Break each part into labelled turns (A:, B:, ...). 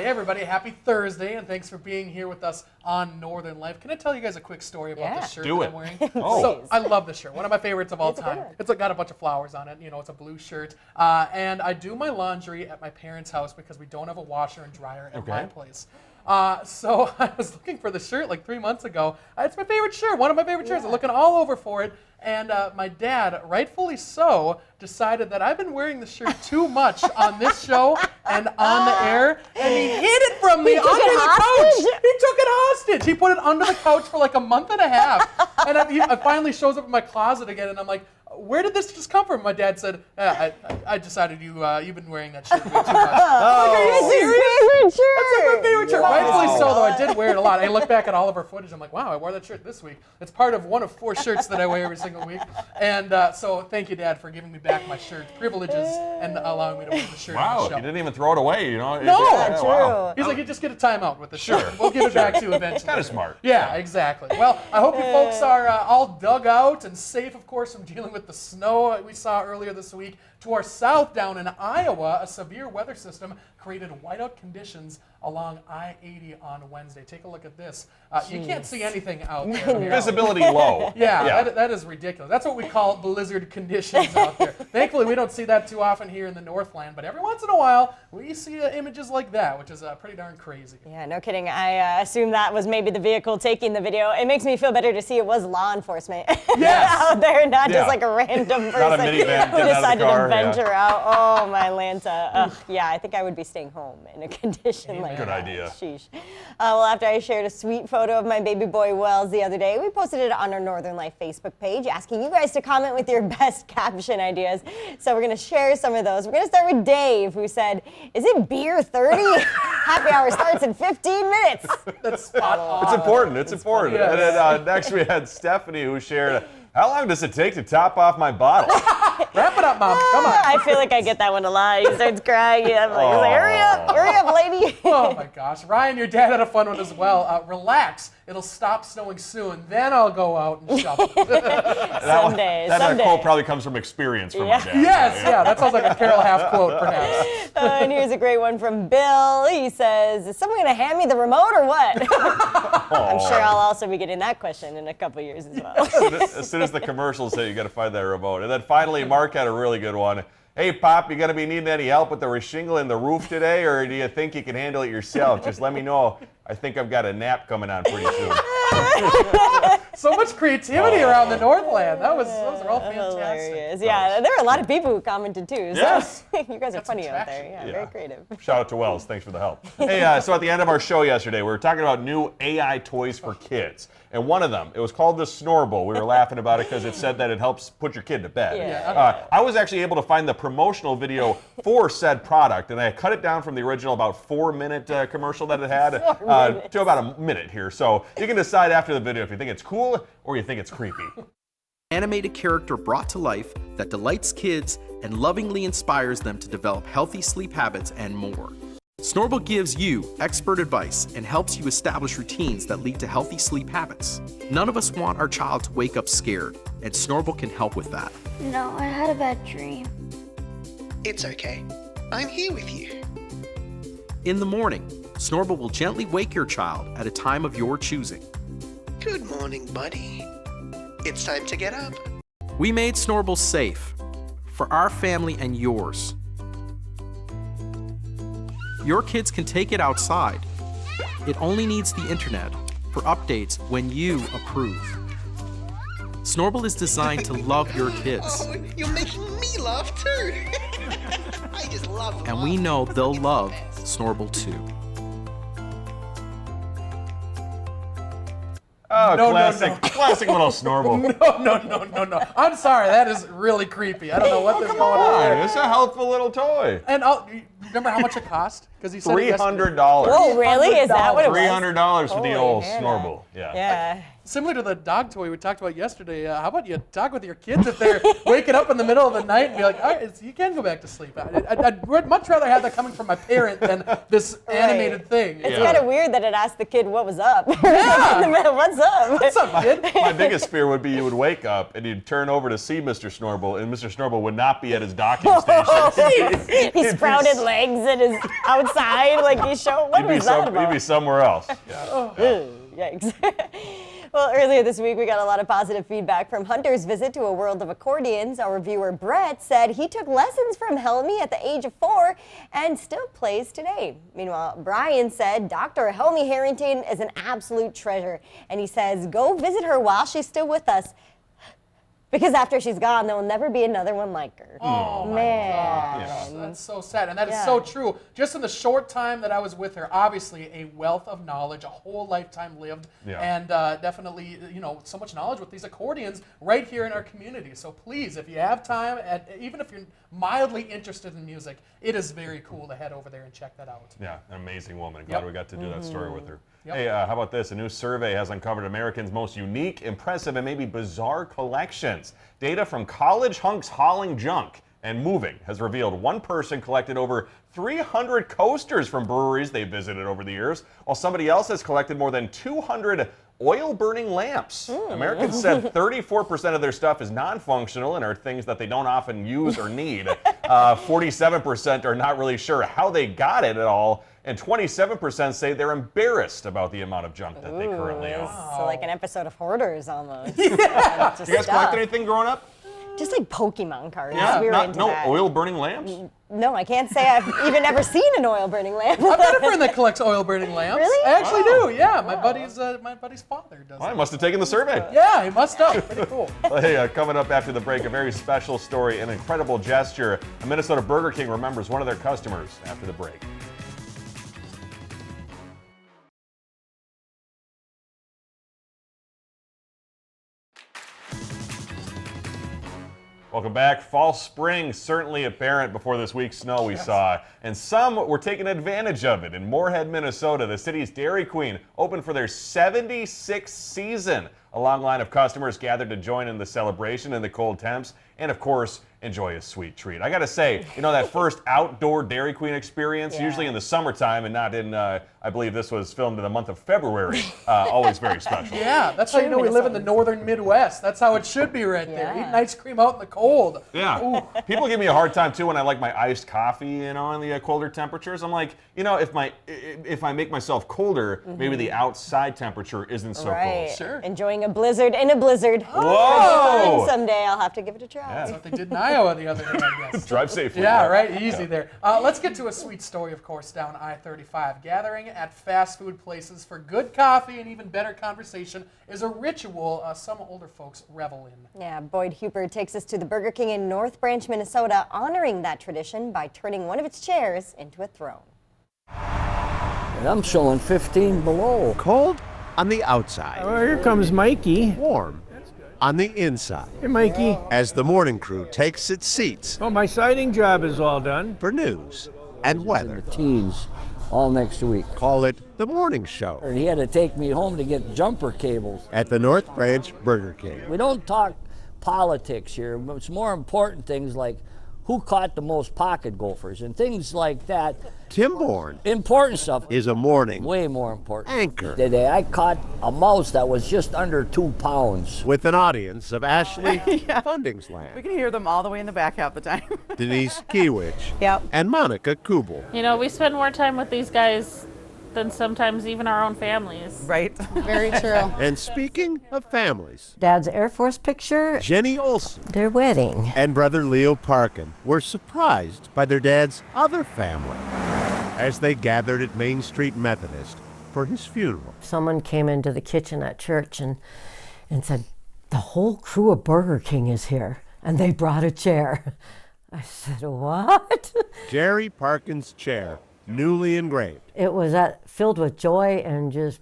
A: everybody, happy Thursday, and thanks for being here with us on Northern Life. Can I tell you guys a quick story about the shirt that I'm wearing? So I love this shirt, one of my favorites of all time. It's got a bunch of flowers on it, you know, it's a blue shirt. And I do my laundry at my parents' house because we don't have a washer and dryer at my place. So I was looking for the shirt like 3 months ago. It's my favorite shirt, one of my favorite shirts. I'm looking all over for it. And my dad, rightfully so, decided that I've been wearing the shirt too much on this show and on the air, and he hid it from me under the couch. He took it hostage. He put it under the couch for like a month and a half. And it finally shows up in my closet again, and I'm like, where did this just come from? My dad said, I decided you've been wearing that shirt way too much. Are you serious? That's like my favorite shirt. Rightfully so, though. I did wear it a lot. I look back at all of our footage. I'm like, wow, I wore that shirt this week. It's part of one of 4 shirts that I wear every single week. And so thank you, Dad, for giving me back my shirt privileges and allowing me to wear the shirt on the show.
B: You didn't even throw it away, you know?
A: No!
B: Wow.
A: He's like, you just get a timeout with the shirt. We'll give it back to you eventually.
B: Kind of smart.
A: Yeah, exactly. Well, I hope you folks are all dug out and safe, of course, from dealing with the snow we saw earlier this week. To our south down in Iowa, a severe weather system created whiteout conditions along I-80 on Wednesday. Take a look at this. You can't see anything out there.
B: Visibility low.
A: Yeah. That is ridiculous. That's what we call blizzard conditions out there. Thankfully, we don't see that too often here in the Northland, but every once in a while, we see images like that, which is pretty darn crazy.
C: Yeah, no kidding. I assume that was maybe the vehicle taking the video. It makes me feel better to see it was law enforcement out there, not just like a random person who decided to venture out. Oh, my Lanta. Yeah, I think I would be staying home in a condition like that.
B: Good idea.
C: Sheesh. Well, after I shared a sweet photo of my baby boy Wells the other day, we posted it on our Northern Life Facebook page, asking you guys to comment with your best caption ideas. So we're going to share some of those. We're going to start with Dave, who said, "Is it beer 30? Happy hour starts in 15 minutes."
A: That's spot on.
B: It's important. It's important.
A: Yes.
B: And then next we had Stephanie, who shared, "How long does it take to top off my bottle?"
A: Wrap it up, Mom. Come on.
C: I feel like I get that one a lot. He starts crying. I'm like, hurry up, lady.
A: Oh my gosh. Ryan, your dad had a fun one as well. Relax. It'll stop snowing soon. Then I'll go out and shovel.
C: Someday.
B: That quote probably comes from experience from my dad.
A: Yes, yeah. That sounds like a Carol Half quote, perhaps.
C: And here's a great one from Bill. He says, "Is someone going to hand me the remote or what?" I'm sure I'll also be getting that question in a couple years as well.
B: As soon as the commercials say you got to find that remote. And then finally, Mark had a really good one. "Hey, Pop, you going to be needing any help with the reshingling the roof today, or do you think you can handle it yourself? Just let me know. I think I've got a nap coming on pretty soon."
A: So much creativity around the Northland. Those are all fantastic.
C: Hilarious. Yeah, there are a lot of people who commented too. So
B: Yes.
C: you guys are funny out there. Yeah, very creative.
B: Shout out to Wells. Thanks for the help. Hey, so at the end of our show yesterday, we were talking about new AI toys for kids. And one of them, it was called the Snorble. We were laughing about it because it said that it helps put your kid to bed. I was actually able to find the promotional video for said product, and I cut it down from the original about 4-minute commercial that it had to about a minute here. So you can decide after the video if you think it's cool or you think it's creepy.
D: Animated character brought to life that delights kids and lovingly inspires them to develop healthy sleep habits and more. Snorble gives you expert advice and helps you establish routines that lead to healthy sleep habits. None of us want our child to wake up scared, and Snorble can help with that.
E: No, I had a bad dream.
F: It's okay. I'm here with you.
D: In the morning, Snorble will gently wake your child at a time of your choosing.
F: Good morning, buddy. It's time to get up.
D: We made Snorble safe for our family and yours. Your kids can take it outside. It only needs the internet for updates when you approve. Snorble is designed to love your kids.
F: Oh, you're making me laugh too. I just love them.
D: And we know they'll love Snorble too.
B: Oh, classic little Snorble.
A: No. I'm sorry, that is really creepy. I don't know what is going on there.
B: It's a helpful little toy.
A: And remember how much it cost? Because he said
B: $300.
C: Whoa, really? Is that what it was?
B: $300 for the old
C: Hannah.
B: Snorble. Yeah.
C: Yeah.
A: similar to the dog toy we talked about yesterday, how about you talk with your kids if they're waking up in the middle of the night and be like, all right, you can go back to sleep. I'd much rather have that coming from my parent than this animated thing.
C: It's kind of weird that it asked the kid what was up.
A: Yeah.
C: What's up?
A: What's up, kid?
B: My biggest fear would be you would wake up and you'd turn over to see Mr. Snorble, and Mr. Snorble would not be at his docking station.
C: He sprouted legs and is outside, like he's showing. What was that about?
B: He'd be somewhere else.
C: Yikes. Well, earlier this week, we got a lot of positive feedback from Hunter's visit to a world of accordions. Our viewer, Brett, said he took lessons from Helmy at the age of 4 and still plays today. Meanwhile, Brian said Dr. Helmy Harrington is an absolute treasure. And he says, go visit her while she's still with us. Because after she's gone, there will never be another one like her.
A: Oh,
C: man.
A: Yes. That's so sad. And that is so true. Just in the short time that I was with her, obviously a wealth of knowledge, a whole lifetime lived, and definitely, so much knowledge with these accordions right here in our community. So please, if you have time, even if you're mildly interested in music, it is very cool to head over there and check that out.
B: Yeah, an amazing woman. Glad we got to do that story with her.
A: Yep.
B: Hey, how about this? A new survey has uncovered Americans' most unique, impressive, and maybe bizarre collections. Data from College Hunks Hauling Junk and Moving has revealed one person collected over 300 coasters from breweries they visited over the years, while somebody else has collected more than 200 oil-burning lamps. Americans said 34% of their stuff is non-functional and are things that they don't often use or need. 47% are not really sure how they got it at all. And 27% say they're embarrassed about the amount of junk that they currently own.
C: So like an episode of Hoarders almost.
B: You guys collect anything growing up?
C: Just like Pokemon cards.
B: Yeah,
C: we were into
B: no
C: that.
B: oil-burning lamps?
C: No, I can't say I've even ever seen an oil-burning lamp.
A: I've got a friend that collects oil-burning lamps.
C: Really?
A: I actually do, yeah. My buddy's father does
B: Well, I
A: that.
B: must have taken the survey.
A: Yeah, he must have. Pretty cool.
B: Hey, coming up after the break, a very special story, an incredible gesture. A Minnesota Burger King remembers one of their customers after the break. Welcome back. Fall spring certainly apparent before this week's snow we saw, and some were taking advantage of it. In Moorhead, Minnesota, the city's Dairy Queen opened for their 76th season. A long line of customers gathered to join in the celebration in the cold temps and, of course, enjoy a sweet treat. I gotta say, that first outdoor Dairy Queen experience, usually in the summertime and not in, I believe this was filmed in the month of February, always very special.
A: Yeah, that's how you know we live in the northern Midwest. That's how it should be right there. Eating ice cream out in the cold.
B: Yeah.
A: Ooh.
B: People give me a hard time too when I like my iced coffee, in the colder temperatures. I'm like, if I make myself colder, maybe the outside temperature isn't so cold.
A: Sure.
C: Enjoying a blizzard in a blizzard.
B: Whoa!
C: Someday I'll have to give it a try.
A: That's what they did in Iowa the other day, I guess.
B: Drive safely.
A: Yeah, right. Easy there. Let's get to a sweet story, of course, down I-35. Gathering at fast food places for good coffee and even better conversation is a ritual some older folks revel in.
C: Yeah, Boyd Huber takes us to the Burger King in North Branch, Minnesota, honoring that tradition by turning one of its chairs into a throne.
G: And I'm showing 15 below.
H: Cold on the outside.
I: Oh, here comes Mikey.
H: Warm on the inside.
I: Hey, Mikey.
H: As the morning crew takes its seats
I: Oh, my siding job is all done.
H: for news and weather.
G: Teens all next week.
H: Call it the morning show
G: He had to take me home to get jumper cables.
H: at the North Branch Burger King.
G: We don't talk politics here. It's more important things like who caught the most pocket gophers and things like that.
H: Tim Bourne
G: Important stuff.
H: is a morning
G: Way more important.
H: anchor
G: Today I caught a mouse that was just under 2 pounds.
H: with an audience of Ashley Fundingsland,
J: We can hear them all the way in the back half the time.
H: Denise Kiewicz,
J: Yep.
H: and Monica Kubel.
K: We spend more time with these guys than sometimes even our own families.
J: Right.
E: Very true.
H: And speaking of families,
E: Dad's Air Force picture,
H: Jenny Olson
E: their wedding.
H: and brother Leo Parkin were surprised by their dad's other family as they gathered at Main Street Methodist for his funeral.
E: Someone came into the kitchen at church and said, the whole crew of Burger King is here, and they brought a chair. I said, what?
H: Jerry Parkin's chair, newly engraved.
E: It was filled with joy and just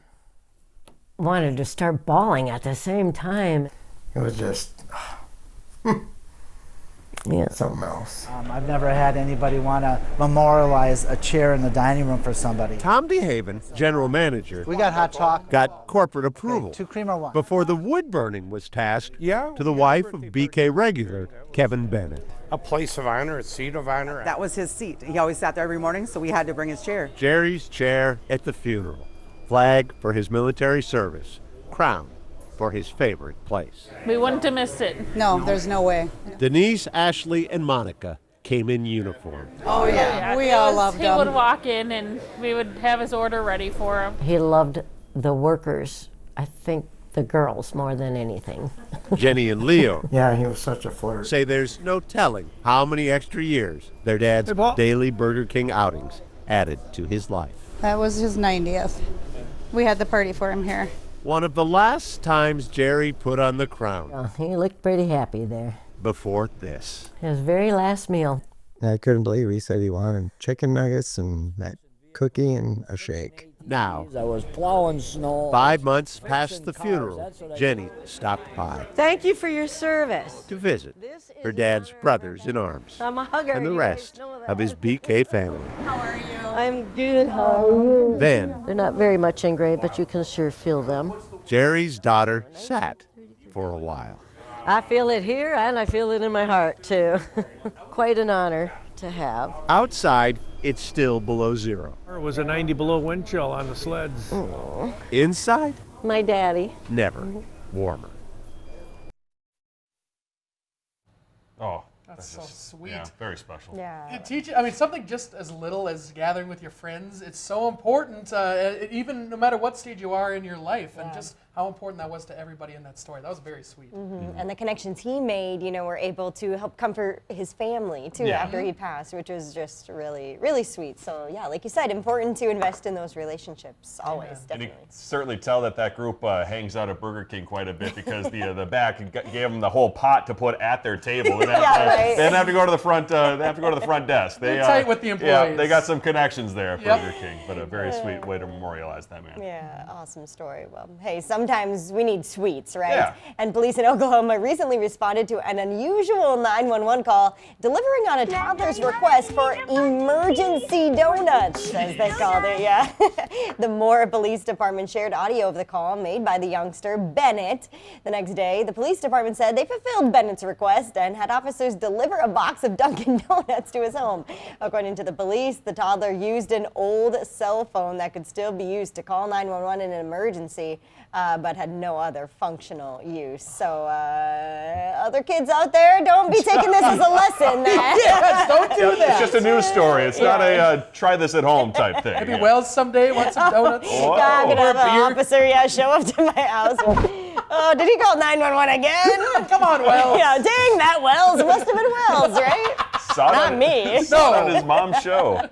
E: wanted to start bawling at the same time. It was just, Yeah, something else.
L: I've never had anybody want to memorialize a chair in the dining room for somebody.
H: Tom DeHaven, general manager,
L: We got hot chocolate.
H: got corporate approval
L: 2 cream or 1?
H: before the wood burning was tasked to the wife of BK regular, Kevin Bennett.
M: A place of honor, a seat of honor.
J: That was his seat. He always sat there every morning, so we had to bring his chair.
H: Jerry's chair at the funeral. Flag for his military service. Crown for his favorite place.
K: We wouldn't have missed it.
J: No, there's no way.
H: Denise, Ashley, and Monica came in uniform.
J: Oh, yeah. We all loved him.
K: He would walk in and we would have his order ready for him.
E: He loved the workers, I think the girls more than anything.
H: Jenny and Leo
I: Yeah, he was such a flirt.
H: say there's no telling how many extra years their dad's daily Burger King outings added to his life.
N: That was his 90th. We had the party for him here.
H: One of the last times Jerry put on the crown.
E: He looked pretty happy there.
H: Before this.
E: His very last meal.
O: I couldn't believe he said he wanted chicken nuggets and that cookie and a shake.
H: Now,
G: I was plowing snow.
H: 5 months past the funeral, Jenny stopped by
E: Thank you for your service.
H: to visit her dad's brothers in arms
E: I'm a hugger.
H: and the
E: You guys
H: rest
E: know that.
H: of his BK family.
E: How are you? I'm good. How are you?
H: Then
E: They're not very much engraved, but you can sure feel them.
H: Jerry's daughter sat for a while.
E: I feel it here and I feel it in my heart too. Quite an honor to have.
H: Outside, it's still below zero.
I: It was a 90 below wind chill on the sleds.
H: Inside,
E: My daddy.
H: never warmer.
B: Oh,
A: That's so sweet.
B: Yeah, very special.
C: Yeah.
A: It teaches, I mean, something just as little as gathering with your friends, it's so important, even no matter what stage you are in your life, and just how important that was to everybody in that story. That was very sweet.
C: And the connections he made, were able to help comfort his family, too, after he passed, which was just really, really sweet. So, yeah, like you said, important to invest in those relationships, always,
B: And
C: definitely.
B: you can certainly tell that group hangs out at Burger King quite a bit because the back gave them the whole pot to put at their table. They didn't have to go to the front. They have to go to the front desk.
A: They're tight with the employees.
B: Yeah, they got some connections there at Burger King, but a very sweet way to memorialize that man.
C: Yeah, awesome story. Well, hey, sometimes we need sweets, right?
B: Yeah.
C: And police in Oklahoma recently responded to an unusual 911 call, delivering on a toddler's request for emergency donuts, as they called it, yeah. The Moore Police Department shared audio of the call made by the youngster, Bennett. The next day, the police department said they fulfilled Bennett's request and had officers deliver a box of Dunkin' Donuts to his home. According to the police, the toddler used an old cell phone that could still be used to call 911 in an emergency, but had no other functional use. So other kids out there, don't be taking this as a lesson.
A: Yes, don't do that.
B: It's just a news story. It's not a try this at home type thing.
A: Maybe Wells someday wants some donuts.
C: Yeah, I'm gonna have an officer, show up to my house. Oh, did he call 911 again?
A: Come on, Wells.
C: Yeah, dang, that Wells. It must have been Wells, right? Not me.
B: Saw it on his mom's show.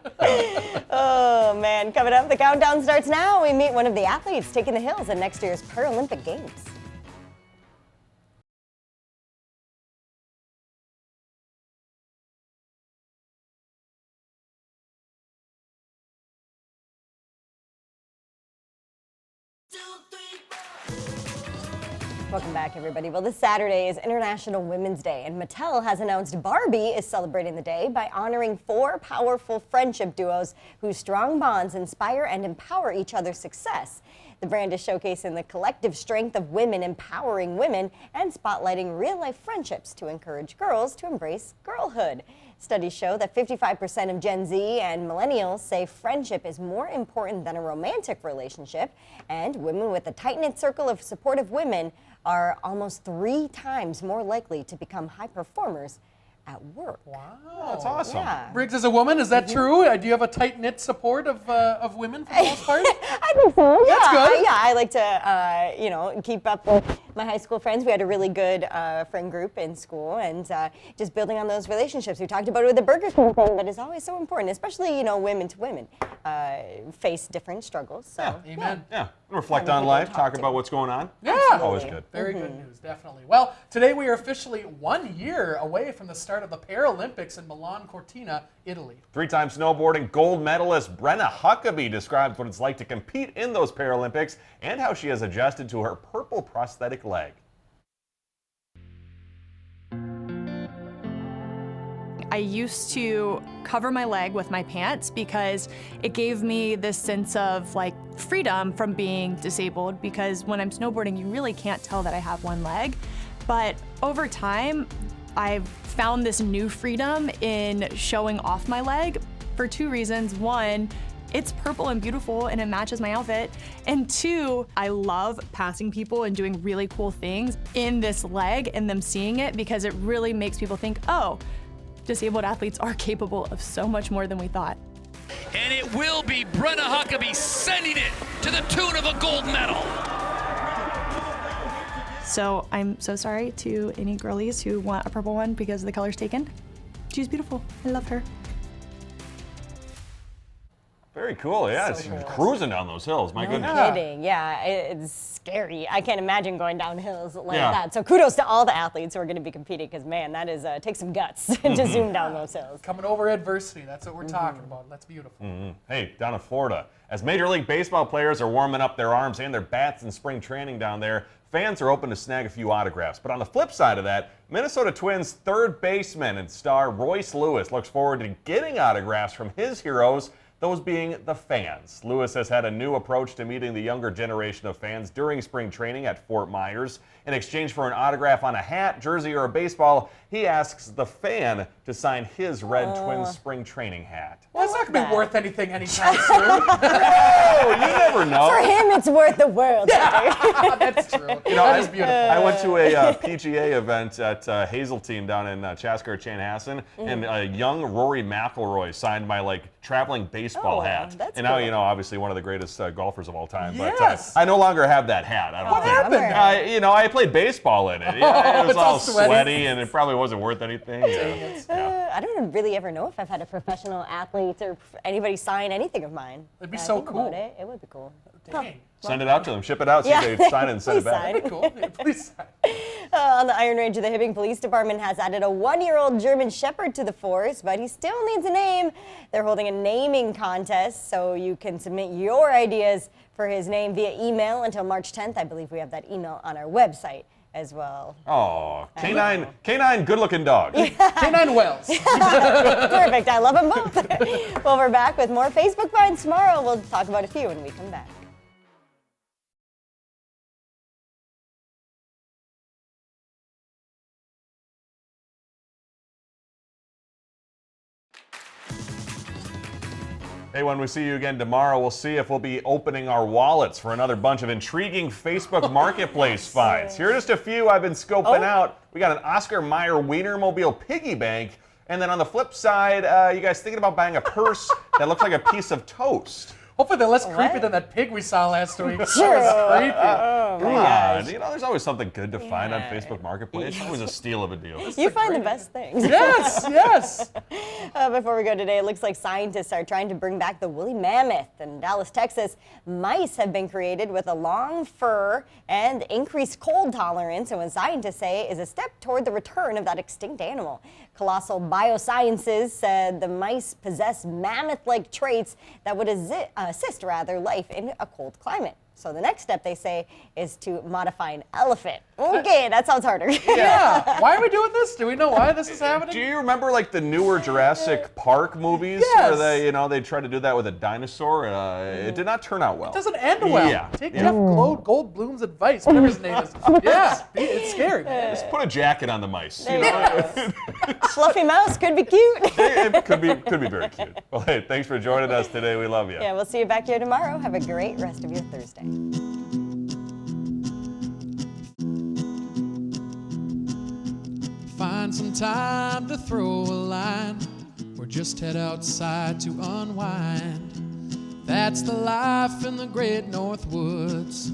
C: Oh, man. Coming up, the countdown starts now. We meet one of the athletes taking the hills at next year's Paralympic Games. Welcome back, everybody. Well, this Saturday is International Women's Day, and Mattel has announced Barbie is celebrating the day by honoring 4 powerful friendship duos whose strong bonds inspire and empower each other's success. The brand is showcasing the collective strength of women, empowering women, and spotlighting real-life friendships to encourage girls to embrace girlhood. Studies show that 55% of Gen Z and millennials say friendship is more important than a romantic relationship, and women with a tight-knit circle of supportive women are almost 3 times more likely to become high performers at work.
A: Wow,
B: that's awesome.
C: Yeah.
A: Briggs, as a woman, is that true? Do you have a tight-knit support of women for the most part?
C: I think so. Yeah,
A: That's good.
C: I like to, keep up with my high school friends. We had a really good friend group in school, and just building on those relationships. We talked about it with the Burger King thing, but it's always so important, especially women to women face different struggles. So,
B: yeah, amen. Yeah, reflect on life, talk about what's going on.
A: Yeah,
B: always good.
A: Very good news, definitely. Well, today we are officially 1 year away from the start of the Paralympics in Milan Cortina, Italy.
B: 3-time snowboarding gold medalist Brenna Huckabee describes what it's like to compete in those Paralympics and how she has adjusted to her purple prosthetic leg.
P: I used to cover my leg with my pants because it gave me this sense of like freedom from being disabled, because when I'm snowboarding, you really can't tell that I have one leg. But over time, I've found this new freedom in showing off my leg for 2 reasons. 1, it's purple and beautiful and it matches my outfit. And 2, I love passing people and doing really cool things in this leg and them seeing it, because it really makes people think, oh, disabled athletes are capable of so much more than we thought.
Q: And it will be Brenna Huckabee sending it to the tune of a gold medal.
P: So I'm so sorry to any girlies who want a purple one because the color's taken. She's beautiful. I love her.
B: Very cool. Yeah, it's cruising down those hills. My goodness.
C: No kidding. Yeah, it's scary. I can't imagine going down hills like that. So kudos to all the athletes who are going to be competing, because man, that is takes some guts to zoom down those hills.
A: Coming over adversity. That's what we're talking about. That's beautiful.
B: Hey, down in Florida, as Major League Baseball players are warming up their arms and their bats in spring training down there, fans are open to snag a few autographs. But on the flip side of that, Minnesota Twins third baseman and star Royce Lewis looks forward to getting autographs from his heroes, those being the fans. Lewis has had a new approach to meeting the younger generation of fans during spring training at Fort Myers. In exchange for an autograph on a hat, jersey, or a baseball, he asks the fan to sign his red Twins spring training hat.
A: Well, it's not going to be worth anything anytime soon.
B: Oh, you never know.
C: For him, it's worth the world.
A: Yeah, that's true.
B: You know,
A: that is beautiful.
B: I went to a PGA event at Hazeltine down in Chaska, Chanhassen, and a young Rory McIlroy signed my traveling baseball hat.
C: That's
B: now,
C: cool.
B: you know, obviously one of the greatest golfers of all time.
A: Yes.
B: But I no longer have that hat. I don't
A: What
B: think.
A: happened?
B: You know, I played baseball in it. Yeah, it was
A: It's all
B: all sweaty, and it probably wasn't worth anything. Yeah.
C: I don't really ever know if I've had a professional athlete or anybody sign anything of mine.
A: It'd be so
C: Think
A: cool.
C: about it would be cool.
A: Dang.
B: Send it out to them. Ship it out so they sign it and send it back.
C: Sign.
A: That'd be cool. Yeah, please sign.
C: On the Iron Range, the Hibbing Police Department has added a 1-year-old German Shepherd to the force, but he still needs a name. They're holding a naming contest, so you can submit your ideas for his name via email until March 10th. I believe we have that email on our website as well.
B: Oh, canine good-looking dog.
A: Canine Wells.
C: Perfect. I love them both. Well, we're back with more Facebook finds tomorrow. We'll talk about a few when we come back.
B: Hey, when we see you again tomorrow, we'll see if we'll be opening our wallets for another bunch of intriguing Facebook Marketplace finds. Here are just a few I've been scoping out. We got an Oscar Mayer Wienermobile piggy bank. And then on the flip side, you guys thinking about buying a purse that looks like a piece of toast?
A: Hopefully they're less creepy than that pig we saw last week.
C: Sure.
A: That was creepy.
B: Come on. You know, there's always something good to find on Facebook Marketplace. It's always a steal of a deal.
C: You find the best things.
A: Yes, yes.
C: Before we go today, it looks like scientists are trying to bring back the woolly mammoth. In Dallas, Texas, mice have been created with a long fur and increased cold tolerance, and what scientists say is a step toward the return of that extinct animal. Colossal Biosciences said the mice possess mammoth-like traits that would assist life in a cold climate. So the next step, they say, is to modify an elephant. Okay, that sounds harder.
A: Yeah. Why are we doing this? Do we know why this is happening?
B: Do you remember the newer Jurassic Park movies
A: Yes.
B: where they tried to do that with a dinosaur? It did not turn out well.
A: It doesn't end well.
B: Yeah.
A: Take Jeff Goldblum's advice, whatever his name is. Yeah, it's scary.
B: Just put a jacket on the mice.
C: Fluffy mouse could be cute.
B: It could be very cute. Well, hey, thanks for joining us today. We love you.
C: Yeah, we'll see you back here tomorrow. Have a great rest of your Thursday.
R: Find some time to throw a line or just head outside to unwind. That's the life in the great North Woods.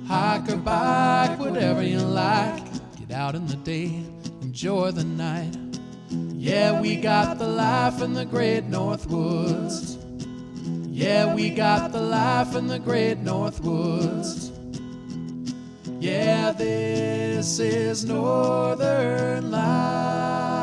R: Hike or bike, whatever you like. Get out in the day, enjoy the night. Yeah, we got the life in the great North Woods. Yeah, we got the life in the great North Woods. Yeah, this is Northern Life.